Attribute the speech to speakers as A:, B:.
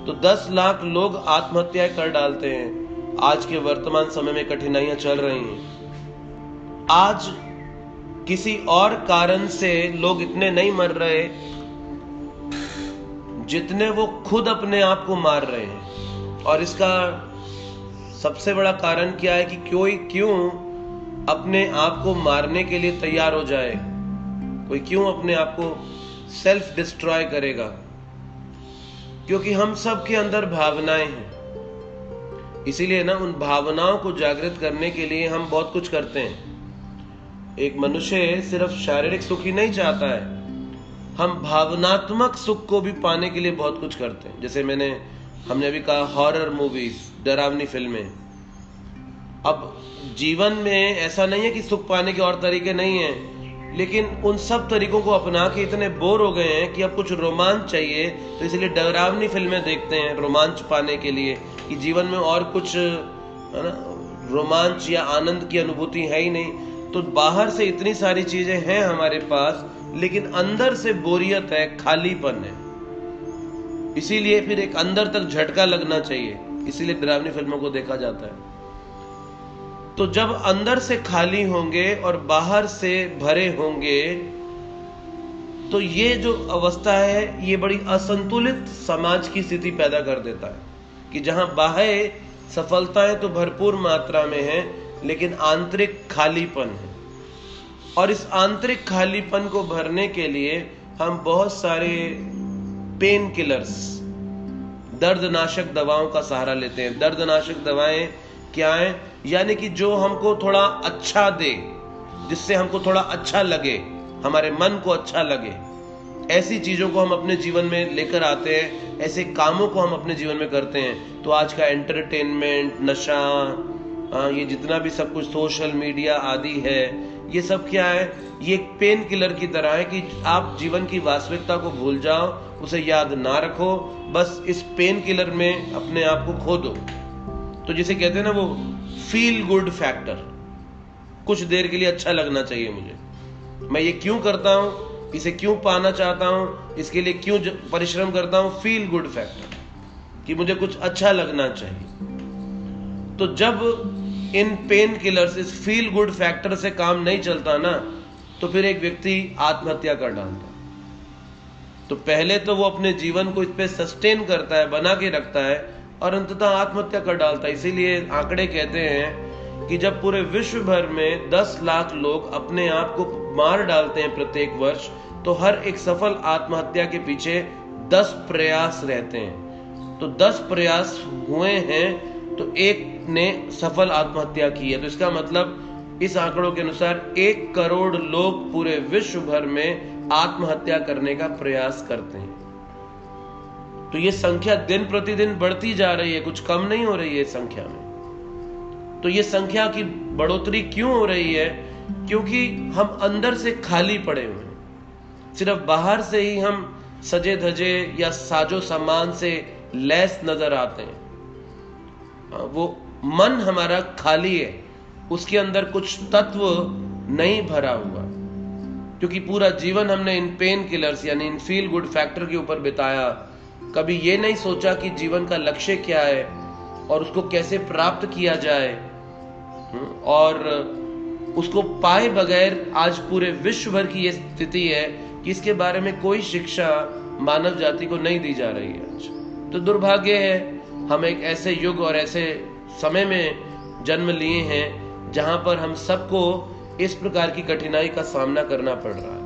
A: तो 10 लाख लोग आत्महत्याएं कर डालते हैं। आज के वर्तमान समय में कठिनाइयां चल रही हैं। आज किसी और कारण से लोग इतने नहीं मर रहे जितने वो खुद अपने आप को मार रहे हैं। और इसका सबसे बड़ा कारण क्या है कि क्यों अपने आप को मारने के लिए तैयार हो जाए? कोई क्यों अपने आप को सेल्फ डिस्ट्रॉय करेगा? क्योंकि हम सब के अंदर भावनाएं हैं। इसीलिए ना उन भावनाओं को जागृत करने के लिए हम बहुत कुछ करते हैं। एक मनुष्य सिर्फ शारीरिक सुख ही नहीं चाहता है, हम भावनात्मक सुख को भी पाने के लिए बहुत कुछ करते हैं। जैसे हमने अभी कहा, हॉरर मूवीज, डरावनी फिल्में। अब जीवन में ऐसा नहीं है कि सुख पाने के और तरीके नहीं हैं, लेकिन उन सब तरीकों को अपना के इतने बोर हो गए हैं कि अब कुछ रोमांच चाहिए, तो इसलिए डरावनी फिल्में देखते हैं रोमांच पाने के लिए, कि जीवन में और कुछ है ना रोमांच या आनंद की अनुभूति है ही नहीं। तो बाहर से इतनी सारी चीजें हैं हमारे पास, लेकिन अंदर से बोरियत है, खालीपन है। इसीलिए फिर एक अंदर तक झटका लगना चाहिए, इसीलिए डरावनी फिल्मों को देखा जाता है। तो जब अंदर से खाली होंगे और बाहर से भरे होंगे, तो ये जो अवस्था है ये बड़ी असंतुलित समाज की स्थिति पैदा कर देता है कि जहां बाह्य सफलताएं तो भरपूर मात्रा में है, लेकिन आंतरिक खालीपन है। और इस आंतरिक खालीपन को भरने के लिए हम बहुत सारे पेन किलर्स, दर्दनाशक दवाओं का सहारा लेते हैं। दर्दनाशक दवाएं क्या है? यानी कि जो हमको थोड़ा अच्छा दे, जिससे हमको थोड़ा अच्छा लगे, हमारे मन को अच्छा लगे, ऐसी चीजों को हम अपने जीवन में लेकर आते हैं, ऐसे कामों को हम अपने जीवन में करते हैं। तो आज का एंटरटेनमेंट, नशा, ये जितना भी सब कुछ सोशल मीडिया आदि है, ये सब क्या है? ये एक पेन किलर की तरह है कि आप जीवन की वास्तविकता को भूल जाओ, उसे याद ना रखो, बस इस पेन किलर में अपने आप को खो दो। तो जिसे कहते हैं ना वो फील गुड फैक्टर, कुछ देर के लिए अच्छा लगना चाहिए मुझे, मैं ये क्यों करता हूं, इसे क्यों पाना चाहता हूं, इसके लिए क्यों परिश्रम करता हूं, फील गुड फैक्टर, कि मुझे कुछ अच्छा लगना चाहिए। तो जब इन पेन किलर्स, इस फील गुड फैक्टर से काम नहीं चलता ना, तो फिर एक व्यक्ति आत्महत्या कर डालता। तो पहले तो वो अपने जीवन को इस पे सस्टेन करता है, बना के रखता है, और अंततः आत्महत्या कर डालता है। इसीलिए आंकड़े कहते हैं कि जब पूरे विश्व भर में 10 लाख लोग अपने आप को मार डालते हैं प्रत्येक वर्ष, तो हर एक सफल आत्महत्या के पीछे 10 प्रयास रहते हैं। तो 10 प्रयास हुए हैं तो एक ने सफल आत्महत्या की है। तो इसका मतलब इस आंकड़ों के अनुसार 1 करोड़ लोग पूरे विश्व भर में आत्महत्या करने का प्रयास करते हैं। तो ये संख्या दिन प्रतिदिन बढ़ती जा रही है, कुछ कम नहीं हो रही है संख्या में। तो ये संख्या की बढ़ोतरी क्यों हो रही है? क्योंकि हम अंदर से खाली पड़े हुए हैं। सिर्फ बाहर से ही हम सजे धजे या साजो सामान से लैस नजर आते हैं। वो मन हमारा खाली है, उसके अंदर कुछ तत्व नहीं भरा हुआ, क्योंकि पूरा जीवन हमने इन पेन किलर्स यानी इन फील गुड फैक्टर के ऊपर बिताया। कभी ये नहीं सोचा कि जीवन का लक्ष्य क्या है और उसको कैसे प्राप्त किया जाए, और उसको पाए बगैर आज पूरे विश्व भर की ये स्थिति है कि इसके बारे में कोई शिक्षा मानव जाति को नहीं दी जा रही है आज। तो दुर्भाग्य है, हम एक ऐसे युग और ऐसे समय में जन्म लिए हैं जहां पर हम सबको इस प्रकार की कठिनाई का सामना करना पड़ रहा है।